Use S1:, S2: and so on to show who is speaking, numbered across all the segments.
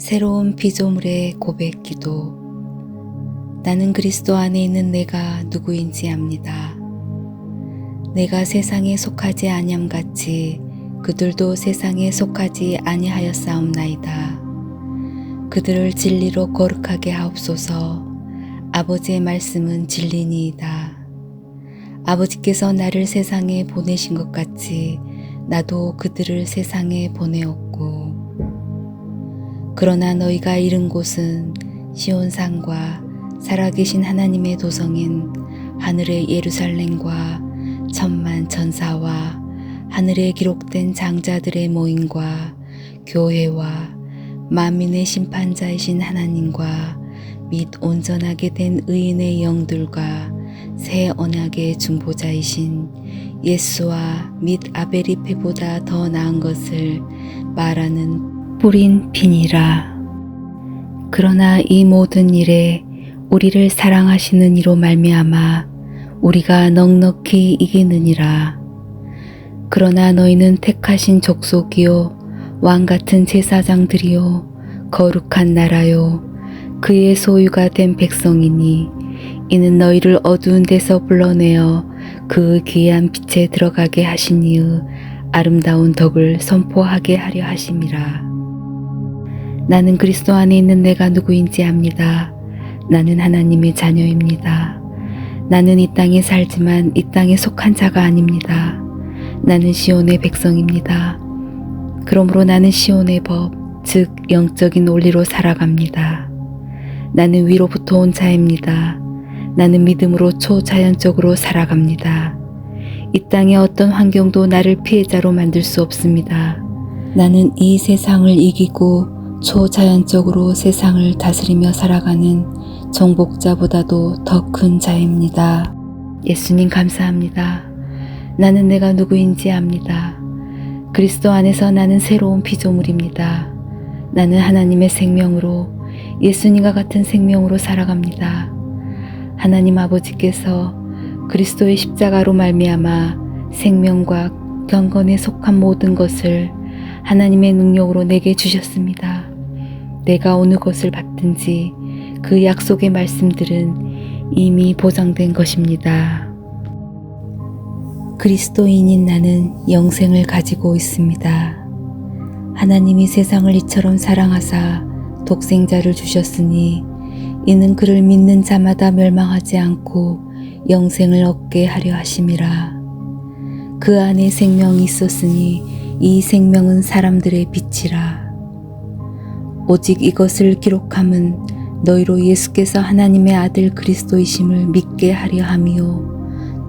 S1: 새로운 피조물의 고백 기도. 나는 그리스도 안에 있는 내가 누구인지 압니다. 내가 세상에 속하지 아니함같이 그들도 세상에 속하지 아니하였사옵나이다. 그들을 진리로 거룩하게 하옵소서. 아버지의 말씀은 진리니이다. 아버지께서 나를 세상에 보내신 것 같이 나도 그들을 세상에 보내었고, 그러나 너희가 이른 곳은 시온산과 살아계신 하나님의 도성인 하늘의 예루살렘과 천만 천사와 하늘에 기록된 장자들의 모임과 교회와 만민의 심판자이신 하나님과 및 온전하게 된 의인의 영들과 새 언약의 중보자이신 예수와 및 아벨이 패보다 더 나은 것을 말하는 뿌린 피니라. 그러나 이 모든 일에 우리를 사랑하시는 이로 말미암아 우리가 넉넉히 이기느니라. 그러나 너희는 택하신 족속이요 왕같은 제사장들이요 거룩한 나라요 그의 소유가 된 백성이니 이는 너희를 어두운 데서 불러내어 그 귀한 빛에 들어가게 하신 이의 아름다운 덕을 선포하게 하려 하심이라. 나는 그리스도 안에 있는 내가 누구인지 압니다. 나는 하나님의 자녀입니다. 나는 이 땅에 살지만 이 땅에 속한 자가 아닙니다. 나는 시온의 백성입니다. 그러므로 나는 시온의 법, 즉 영적인 논리로 살아갑니다. 나는 위로부터 온 자입니다. 나는 믿음으로 초자연적으로 살아갑니다. 이 땅의 어떤 환경도 나를 피해자로 만들 수 없습니다. 나는 이 세상을 이기고 초자연적으로 세상을 다스리며 살아가는 정복자보다도 더 큰 자입니다. 예수님 감사합니다. 나는 내가 누구인지 압니다. 그리스도 안에서 나는 새로운 피조물입니다. 나는 하나님의 생명으로 예수님과 같은 생명으로 살아갑니다. 하나님 아버지께서 그리스도의 십자가로 말미암아 생명과 경건에 속한 모든 것을 하나님의 능력으로 내게 주셨습니다. 내가 어느 것을 받든지 그 약속의 말씀들은 이미 보장된 것입니다. 그리스도인인 나는 영생을 가지고 있습니다. 하나님이 세상을 이처럼 사랑하사 독생자를 주셨으니 이는 그를 믿는 자마다 멸망하지 않고 영생을 얻게 하려 하심이라. 그 안에 생명이 있었으니 이 생명은 사람들의 빛이라. 오직 이것을 기록함은 너희로 예수께서 하나님의 아들 그리스도이심을 믿게 하려 함이요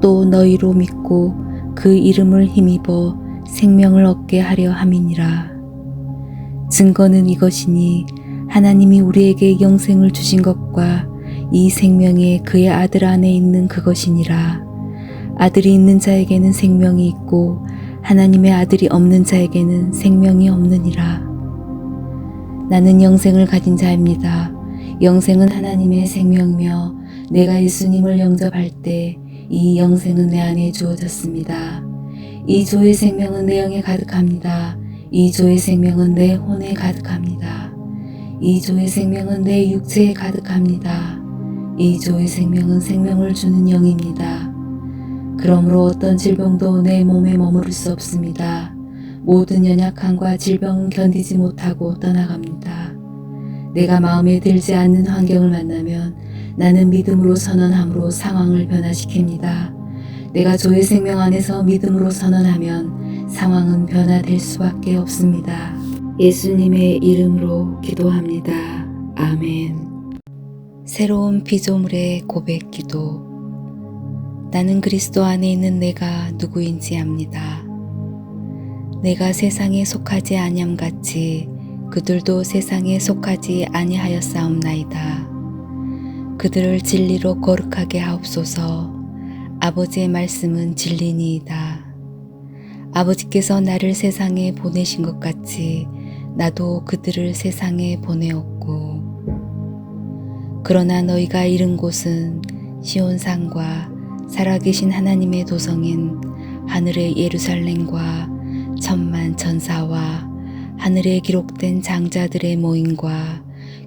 S1: 또 너희로 믿고 그 이름을 힘입어 생명을 얻게 하려 함이니라. 증거는 이것이니 하나님이 우리에게 영생을 주신 것과 이 생명이 그의 아들 안에 있는 그것이니라. 아들이 있는 자에게는 생명이 있고 하나님의 아들이 없는 자에게는 생명이 없느니라. 나는 영생을 가진 자입니다. 영생은 하나님의 생명이며 내가 예수님을 영접할 때 이 영생은 내 안에 주어졌습니다. 이 조의 생명은 내 영에 가득합니다. 이 조의 생명은 내 혼에 가득합니다. 이 조의 생명은 내 육체에 가득합니다. 이 조의 생명은 생명을 주는 영입니다. 그러므로 어떤 질병도 내 몸에 머무를 수 없습니다. 모든 연약함과 질병은 견디지 못하고 떠나갑니다. 내가 마음에 들지 않는 환경을 만나면 나는 믿음으로 선언함으로 상황을 변화시킵니다. 내가 조의 생명 안에서 믿음으로 선언하면 상황은 변화될 수밖에 없습니다. 예수님의 이름으로 기도합니다. 아멘. 새로운 피조물의 고백 기도. 나는 그리스도 안에 있는 내가 누구인지 압니다. 내가 세상에 속하지 아니함같이 그들도 세상에 속하지 아니하였사옵나이다. 그들을 진리로 거룩하게 하옵소서. 아버지의 말씀은 진리니이다. 아버지께서 나를 세상에 보내신 것 같이 나도 그들을 세상에 보내었고, 그러나 너희가 이른 곳은 시온산과 살아계신 하나님의 도성인 하늘의 예루살렘과 천만 천사와 하늘에 기록된 장자들의 모임과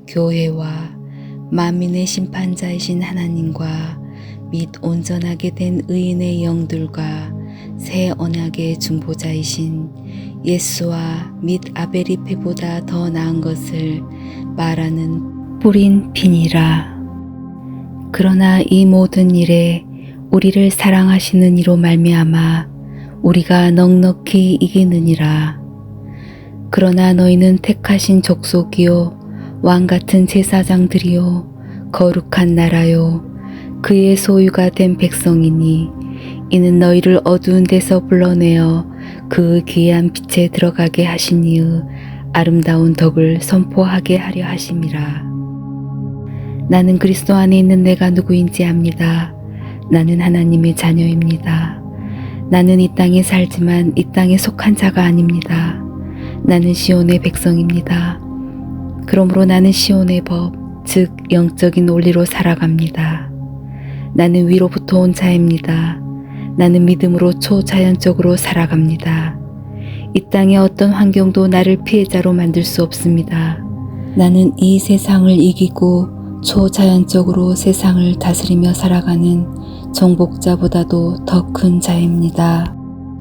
S1: 교회와 만민의 심판자이신 하나님과 및 온전하게 된 의인의 영들과 새 언약의 중보자이신 예수와 및 아벨이 패보다 더 나은 것을 말하는 뿌린 피니라. 그러나 이 모든 일에 우리를 사랑하시는 이로 말미암아 우리가 넉넉히 이기느니라. 그러나 너희는 택하신 족속이요 왕같은 제사장들이요 거룩한 나라요 그의 소유가 된 백성이니 이는 너희를 어두운 데서 불러내어 그 귀한 빛에 들어가게 하신 이의 아름다운 덕을 선포하게 하려 하심이라. 나는 그리스도 안에 있는 내가 누구인지 압니다. 나는 하나님의 자녀입니다. 나는 이 땅에 살지만 이 땅에 속한 자가 아닙니다. 나는 시온의 백성입니다. 그러므로 나는 시온의 법, 즉 영적인 논리로 살아갑니다. 나는 위로부터 온 자입니다. 나는 믿음으로 초자연적으로 살아갑니다. 이 땅의 어떤 환경도 나를 피해자로 만들 수 없습니다. 나는 이 세상을 이기고 초자연적으로 세상을 다스리며 살아가는 정복자보다도 더 큰 자입니다.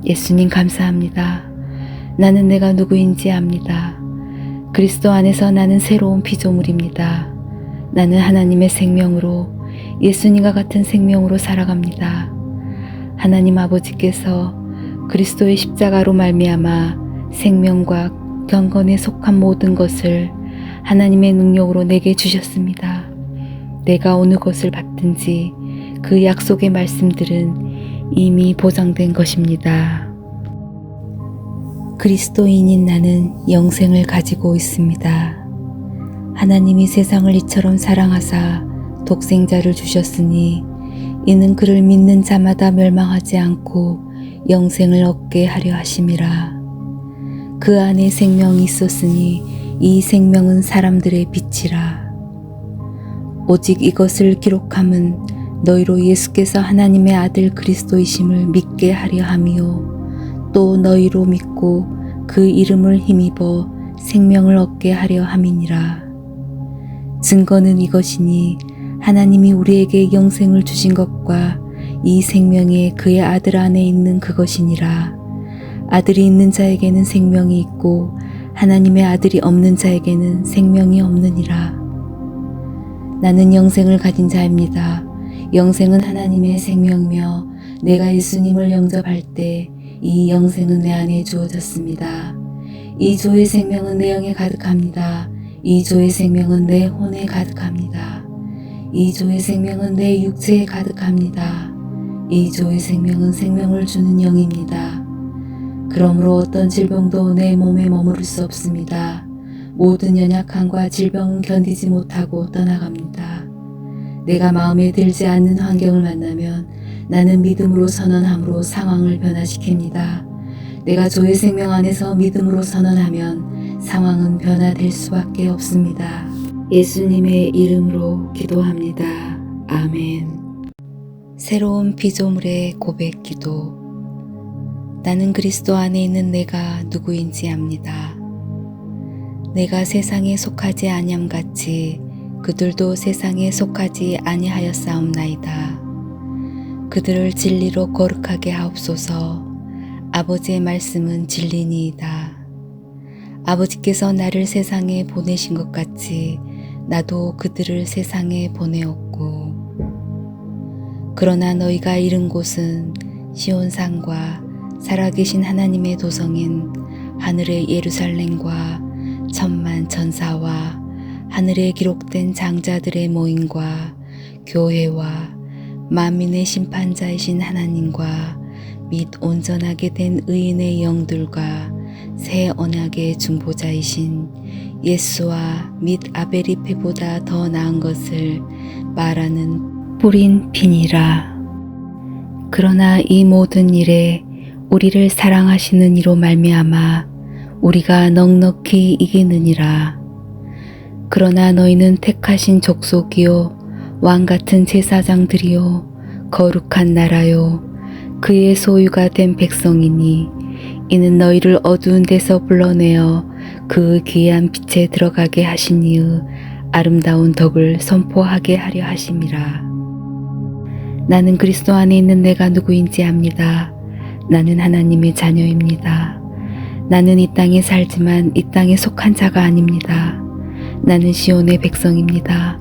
S1: 예수님 감사합니다. 나는 내가 누구인지 압니다. 그리스도 안에서 나는 새로운 피조물입니다. 나는 하나님의 생명으로 예수님과 같은 생명으로 살아갑니다. 하나님 아버지께서 그리스도의 십자가로 말미암아 생명과 경건에 속한 모든 것을 하나님의 능력으로 내게 주셨습니다. 내가 어느 것을 받든지 그 약속의 말씀들은 이미 보장된 것입니다. 그리스도인인 나는 영생을 가지고 있습니다. 하나님이 세상을 이처럼 사랑하사 독생자를 주셨으니 이는 그를 믿는 자마다 멸망하지 않고 영생을 얻게 하려 하심이라. 그 안에 생명이 있었으니 이 생명은 사람들의 빛이라. 오직 이것을 기록함은 너희로 예수께서 하나님의 아들 그리스도이심을 믿게 하려 함이요 또 너희로 믿고 그 이름을 힘입어 생명을 얻게 하려 함이니라. 증거는 이것이니 하나님이 우리에게 영생을 주신 것과 이 생명이 그의 아들 안에 있는 그것이니라. 아들이 있는 자에게는 생명이 있고 하나님의 아들이 없는 자에게는 생명이 없느니라. 나는 영생을 가진 자입니다. 영생은 하나님의 생명이며 내가 예수님을 영접할 때 이 영생은 내 안에 주어졌습니다. 이 조의 생명은 내 영에 가득합니다. 이 조의 생명은 내 혼에 가득합니다. 이 조의 생명은 내 육체에 가득합니다. 이 조의 생명은 생명을 주는 영입니다. 그러므로 어떤 질병도 내 몸에 머무를 수 없습니다. 모든 연약함과 질병은 견디지 못하고 떠나갑니다. 내가 마음에 들지 않는 환경을 만나면 나는 믿음으로 선언함으로 상황을 변화시킵니다. 내가 조의 생명 안에서 믿음으로 선언하면 상황은 변화될 수밖에 없습니다. 예수님의 이름으로 기도합니다. 아멘. 새로운 피조물의 고백 기도. 나는 그리스도 안에 있는 내가 누구인지 압니다. 내가 세상에 속하지 아니함같이 그들도 세상에 속하지 아니하였사옵나이다. 그들을 진리로 거룩하게 하옵소서. 아버지의 말씀은 진리니이다. 아버지께서 나를 세상에 보내신 것 같이 나도 그들을 세상에 보내었고 그러나 너희가 이른 곳은 시온산과 살아계신 하나님의 도성인 하늘의 예루살렘과 천만 천사와 하늘에 기록된 장자들의 모임과 교회와 만민의 심판자이신 하나님과 및 온전하게 된 의인의 영들과 새 언약의 중보자이신 예수와 및 아벨이 패보다 더 나은 것을 말하는 뿌린 피니라. 그러나 이 모든 일에 우리를 사랑하시는 이로 말미암아 우리가 넉넉히 이기느니라. 그러나 너희는 택하신 족속이요 왕같은 제사장들이요 거룩한 나라요 그의 소유가 된 백성이니 이는 너희를 어두운 데서 불러내어 그 귀한 빛에 들어가게 하신 이의 아름다운 덕을 선포하게 하려 하심이라. 나는 그리스도 안에 있는 내가 누구인지 압니다. 나는 하나님의 자녀입니다. 나는 이 땅에 살지만 이 땅에 속한 자가 아닙니다. 나는 시온의 백성입니다.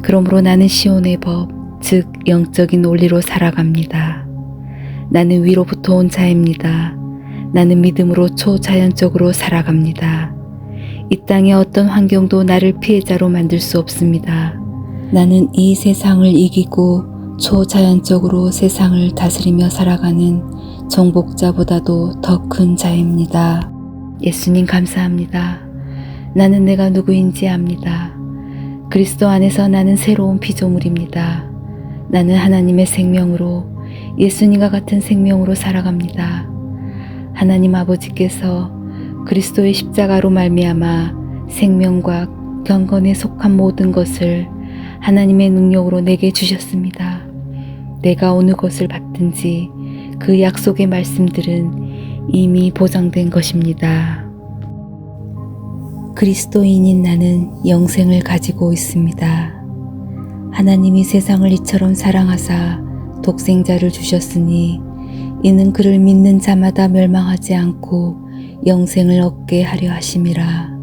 S1: 그러므로 나는 시온의 법, 즉 영적인 논리로 살아갑니다. 나는 위로부터 온 자입니다. 나는 믿음으로 초자연적으로 살아갑니다. 이 땅의 어떤 환경도 나를 피해자로 만들 수 없습니다. 나는 이 세상을 이기고 초자연적으로 세상을 다스리며 살아가는 정복자보다도 더 큰 자입니다. 예수님 감사합니다. 나는 내가 누구인지 압니다. 그리스도 안에서 나는 새로운 피조물입니다. 나는 하나님의 생명으로 예수님과 같은 생명으로 살아갑니다. 하나님 아버지께서 그리스도의 십자가로 말미암아 생명과 경건에 속한 모든 것을 하나님의 능력으로 내게 주셨습니다. 내가 어느 것을 받든지 그 약속의 말씀들은 이미 보장된 것입니다. 그리스도인인 나는 영생을 가지고 있습니다. 하나님이 세상을 이처럼 사랑하사 독생자를 주셨으니 이는 그를 믿는 자마다 멸망하지 않고 영생을 얻게 하려 하심이라.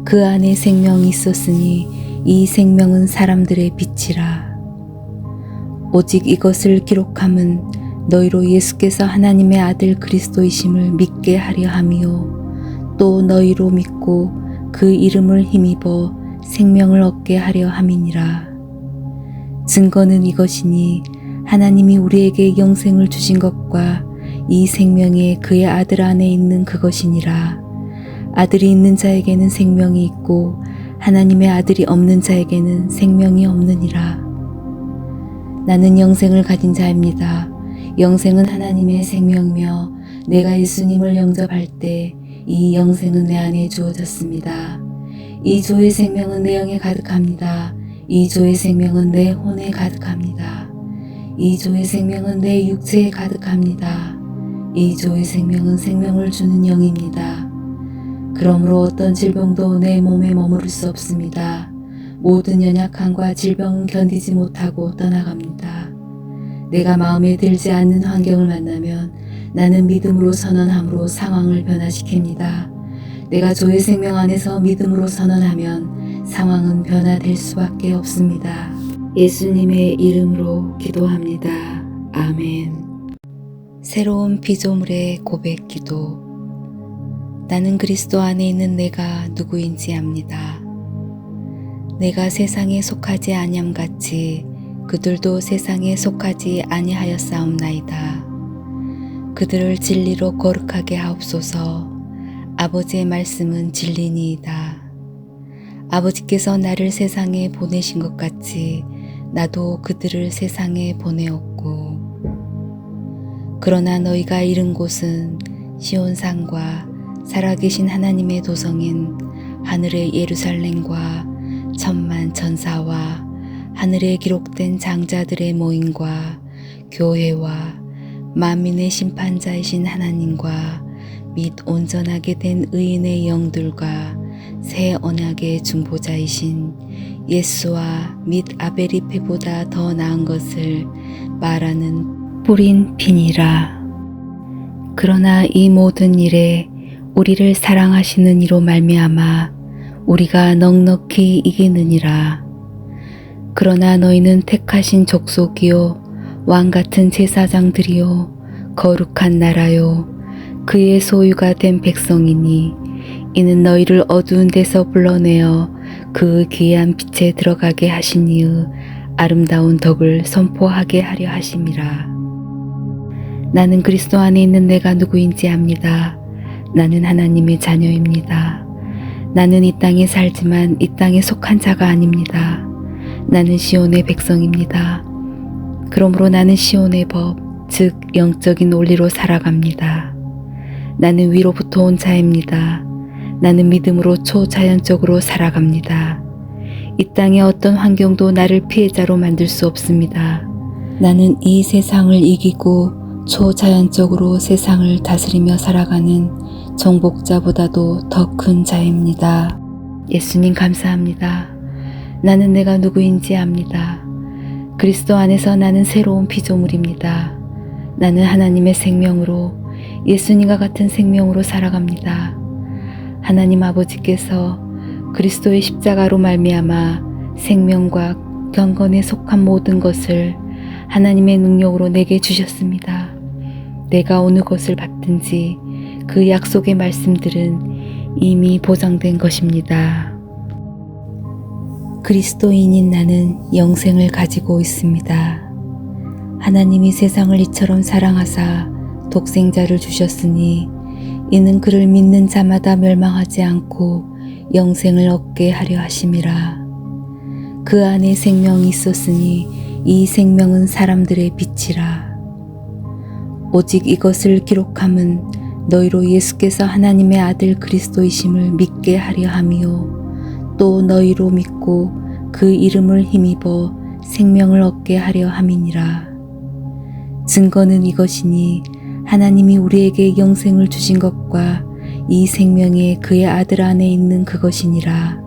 S1: 그 안에 생명이 있었으니 이 생명은 사람들의 빛이라. 오직 이것을 기록함은 너희로 예수께서 하나님의 아들 그리스도이심을 믿게 하려 함이요 또 너희로 믿고 그 이름을 힘입어 생명을 얻게 하려 함이니라. 증거는 이것이니 하나님이 우리에게 영생을 주신 것과 이 생명이 그의 아들 안에 있는 그것이니라. 아들이 있는 자에게는 생명이 있고 하나님의 아들이 없는 자에게는 생명이 없느니라. 나는 영생을 가진 자입니다. 영생은 하나님의 생명이며 내가 예수님을 영접할 때 이 영생은 내 안에 주어졌습니다. 이 조의 생명은 내 영에 가득합니다. 이 조의 생명은 내 혼에 가득합니다. 이 조의 생명은 내 육체에 가득합니다. 이 조의 생명은 생명을 주는 영입니다. 그러므로 어떤 질병도 내 몸에 머무를 수 없습니다. 모든 연약함과 질병은 견디지 못하고 떠나갑니다. 내가 마음에 들지 않는 환경을 만나면 나는 믿음으로 선언함으로 상황을 변화시킵니다. 내가 조의 생명 안에서 믿음으로 선언하면 상황은 변화될 수밖에 없습니다. 예수님의 이름으로 기도합니다. 아멘. 새로운 피조물의 고백 기도. 나는 그리스도 안에 있는 내가 누구인지 압니다. 내가 세상에 속하지 아니함같이 그들도 세상에 속하지 아니하였사옵나이다. 그들을 진리로 거룩하게 하옵소서. 아버지의 말씀은 진리니이다. 아버지께서 나를 세상에 보내신 것 같이 나도 그들을 세상에 보내었고 그러나 너희가 이른 곳은 시온산과 살아계신 하나님의 도성인 하늘의 예루살렘과 천만 천사와 하늘에 기록된 장자들의 모임과 교회와 만민의 심판자이신 하나님과 및 온전하게 된 의인의 영들과 새 언약의 중보자이신 예수와 및 아벨이 피보다 더 나은 것을 말하는 뿌린 피니라. 그러나 이 모든 일에 우리를 사랑하시는 이로 말미암아 우리가 넉넉히 이기느니라. 그러나 너희는 택하신 족속이요 왕같은 제사장들이요 거룩한 나라요 그의 소유가 된 백성이니 이는 너희를 어두운 데서 불러내어 그 귀한 빛에 들어가게 하신 이의 아름다운 덕을 선포하게 하려 하심이라. 나는 그리스도 안에 있는 내가 누구인지 압니다. 나는 하나님의 자녀입니다. 나는 이 땅에 살지만 이 땅에 속한 자가 아닙니다. 나는 시온의 백성입니다. 그러므로 나는 시온의 법, 즉 영적인 논리로 살아갑니다. 나는 위로부터 온 자입니다. 나는 믿음으로 초자연적으로 살아갑니다. 이 땅의 어떤 환경도 나를 피해자로 만들 수 없습니다. 나는 이 세상을 이기고 초자연적으로 세상을 다스리며 살아가는 정복자보다도 더 큰 자입니다. 예수님 감사합니다. 나는 내가 누구인지 압니다. 그리스도 안에서 나는 새로운 피조물입니다. 나는 하나님의 생명으로 예수님과 같은 생명으로 살아갑니다. 하나님 아버지께서 그리스도의 십자가로 말미암아 생명과 경건에 속한 모든 것을 하나님의 능력으로 내게 주셨습니다. 내가 어느 것을 받든지 그 약속의 말씀들은 이미 보장된 것입니다. 그리스도인인 나는 영생을 가지고 있습니다. 하나님이 세상을 이처럼 사랑하사 독생자를 주셨으니 이는 그를 믿는 자마다 멸망하지 않고 영생을 얻게 하려 하심이라. 그 안에 생명이 있었으니 이 생명은 사람들의 빛이라. 오직 이것을 기록함은 너희로 예수께서 하나님의 아들 그리스도이심을 믿게 하려 함이요 또 너희로 믿고 그 이름을 힘입어 생명을 얻게 하려 함이니라. 증거는 이것이니 하나님이 우리에게 영생을 주신 것과 이 생명이 그의 아들 안에 있는 그것이니라.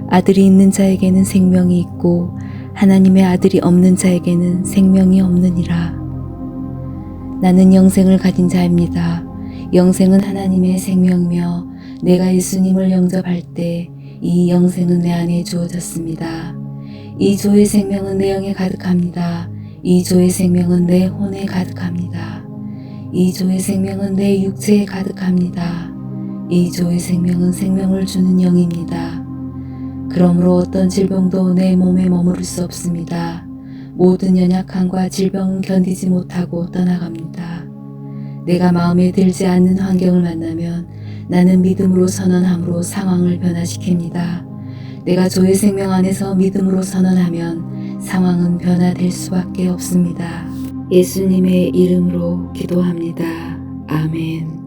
S1: 아들이 있는 자에게는 생명이 있고 하나님의 아들이 없는 자에게는 생명이 없느니라. 나는 영생을 가진 자입니다. 영생은 하나님의 생명이며 내가 예수님을 영접할 때 이 영생은 내 안에 주어졌습니다. 이 조의 생명은 내 영에 가득합니다. 이 조의 생명은 내 혼에 가득합니다. 이 조의 생명은 내 육체에 가득합니다. 이 조의 생명은 생명을 주는 영입니다. 그러므로 어떤 질병도 내 몸에 머무를 수 없습니다. 모든 연약함과 질병은 견디지 못하고 떠나갑니다. 내가 마음에 들지 않는 환경을 만나면 나는 믿음으로 선언함으로 상황을 변화시킵니다. 내가 조의 생명 안에서 믿음으로 선언하면 상황은 변화될 수밖에 없습니다. 예수님의 이름으로 기도합니다. 아멘.